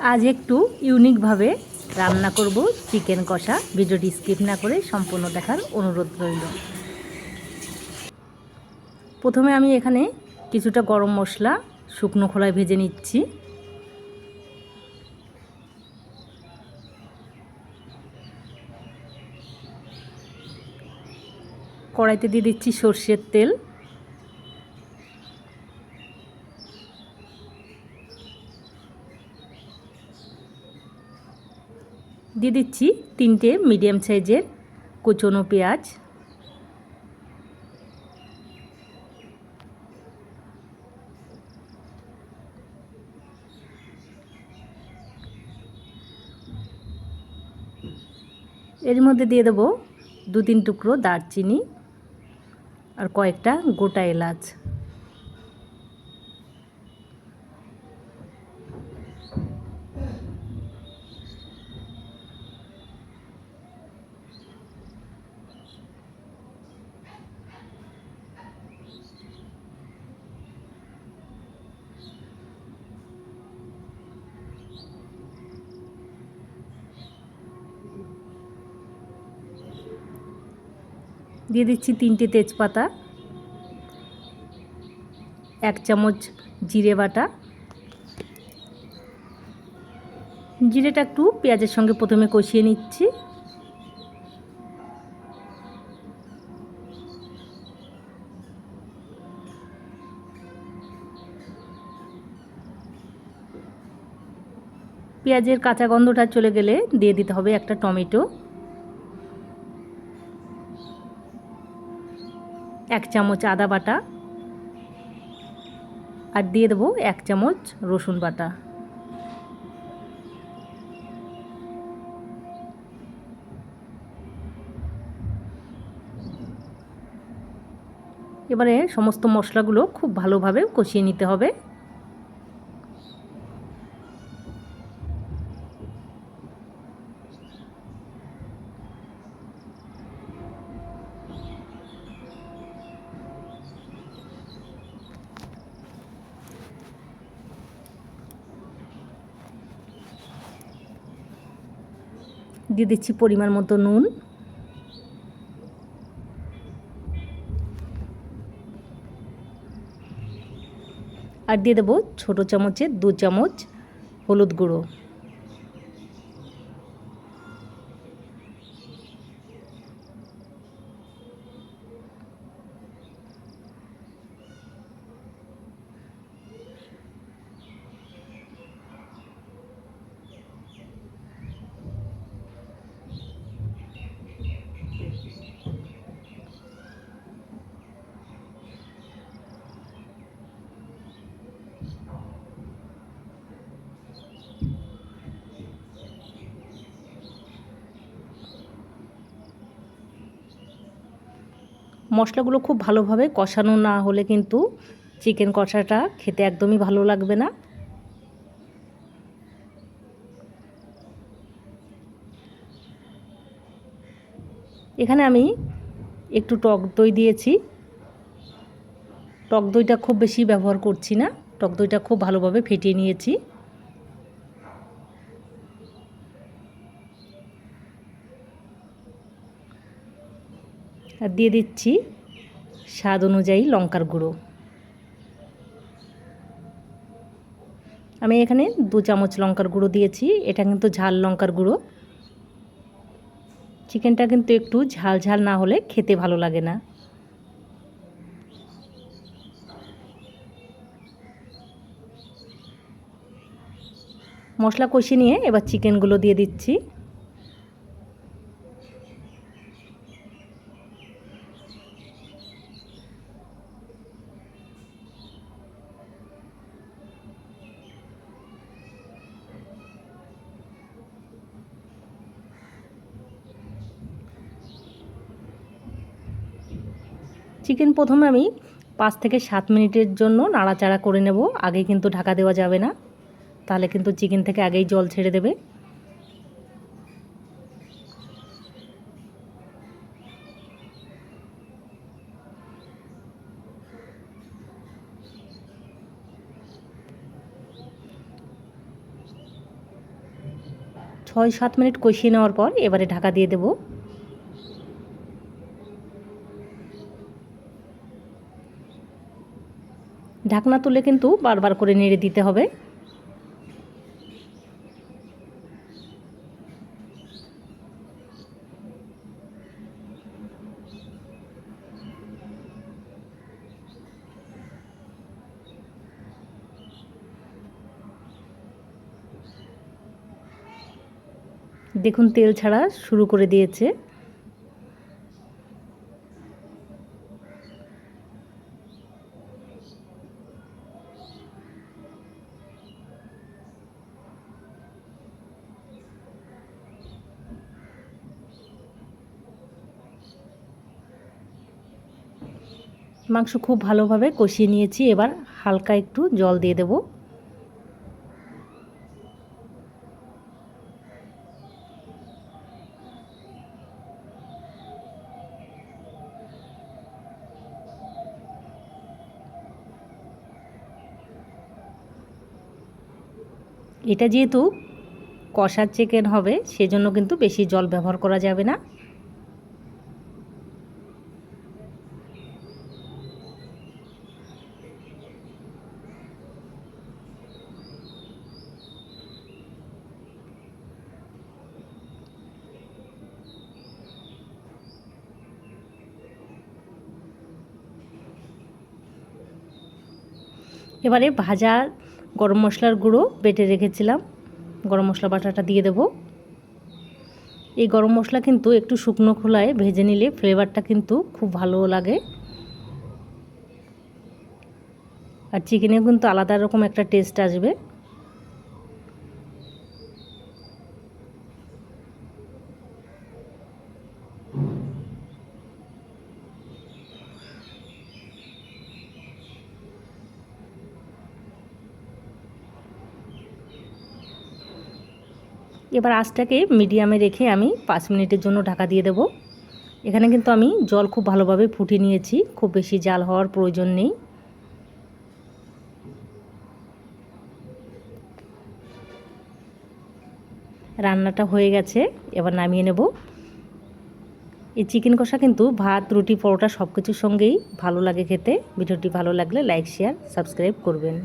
আজ একটু ইউনিকভাবে রান্না করব চিকেন কষা। ভিডিওটি স্কিপ না করে সম্পূর্ণ দেখার অনুরোধ রইল। প্রথমে আমি এখানে কিছুটা গরম মশলা শুকনো খোলায় ভেজে নিচ্ছি। কড়াইতে দিয়ে দিচ্ছি সর্ষের তেল, দিয়ে দিচ্ছি 3টে মিডিয়াম সাইজের কুচনো পেঁয়াজ, এর মধ্যে দিয়ে দেবো 2-3 টুকরো দারচিনি আর কয়েকটা গোটা এলাচ। দিয়ে দিচ্ছি 3টে তেজপাতা, 1 চামচ জিরে বাটা। জিরেটা একটু পেঁয়াজের সঙ্গে প্রথমে কষিয়ে নিচ্ছি। পেঁয়াজের কাঁচা গন্ধটা চলে গেলে দিয়ে দিতে হবে একটা টমেটো, 1 চামচ আদা বাটা আর দিয়ে দেবো 1 চামচ রসুন বাটা। এবারে সমস্ত মশলাগুলো খুব ভালোভাবে কষিয়ে নিতে হবে। দিয়ে দিচ্ছি পরিমাণ মতো নুন, আর দিয়ে দেবো ছোটো চামচে 2 চামচ হলুদ গুঁড়ো। মশলাগুলো খুব ভালোভাবে কষানো না হলে কিন্তু চিকেন কষাটা খেতে একদমই ভালো লাগবে না। এখানে আমি একটু টক দই দিয়েছি। টক দইটা খুব বেশি ব্যবহার করছি না, টক দইটা খুব ভালোভাবে ফেটিয়ে নিয়েছি। আর দিয়ে দিচ্ছি স্বাদ অনুযায়ী লঙ্কার গুঁড়ো। আমি এখানে 2 চামচ লঙ্কার গুঁড়ো দিয়েছি, এটা কিন্তু ঝাল লঙ্কার গুঁড়ো। চিকেনটা কিন্তু একটু ঝাল ঝাল না হলে খেতে ভালো লাগে না। মশলা কষিয়ে নিয়ে এবার চিকেনগুলো দিয়ে দিচ্ছি। চিকেন প্রথমে আমি 5 থেকে 7 মিনিটের জন্য নাড়াচাড়া করে নেব। আগে কিন্তু ঢাকা দেওয়া যাবে না, তাহলে কিন্তু চিকেন থেকে আগেই জল ছেড়ে দেবে। 6-7 মিনিট কষিয়ে নেওয়ার পর এবারে ঢাকা দিয়ে দেব। ঢাকনা তুলে কিন্তু বারবার করে নেড়ে দিতে হবে। দেখুন তেল ছাড়া শুরু করে দিয়েছে। মাংস খুব ভালোভাবে কষিয়ে নিয়েছি, এবার হালকা একটু জল দিয়ে দেব। এটা যেহেতু কষার চিকেন হবে সেজন্য কিন্তু বেশি জল ব্যবহার করা যাবে না। এবারে ভাজা গরম মশলার গুঁড়ো বেটে রেখেছিলাম, গরম মশলা বাটাটা দিয়ে দেব। এই গরম মশলা কিন্তু একটু শুকনো খোলায় ভেজে নিলে ফ্লেভারটা কিন্তু খুব ভালো লাগে, আর চিকেনেও কিন্তু আলাদা রকম একটা টেস্ট আসবে। এবার আঁচটাকে মিডিয়ামে রেখে আমি 5 মিনিটের জন্য ঢাকা দিয়ে দেব। এখানে কিন্তু আমি জল খুব ভালোভাবে ফুটিয়ে নিয়েছি, খুব বেশি জাল হওয়ার প্রয়োজন নেই। রান্নাটা হয়ে গেছে, এবার নামিয়ে নেব। এই চিকেন কষা কিন্তু ভাত, রুটি, পরোটা সব কিছুর সঙ্গেই ভালো লাগে খেতে। ভিডিওটি ভালো লাগলে লাইক, শেয়ার, সাবস্ক্রাইব করবেন।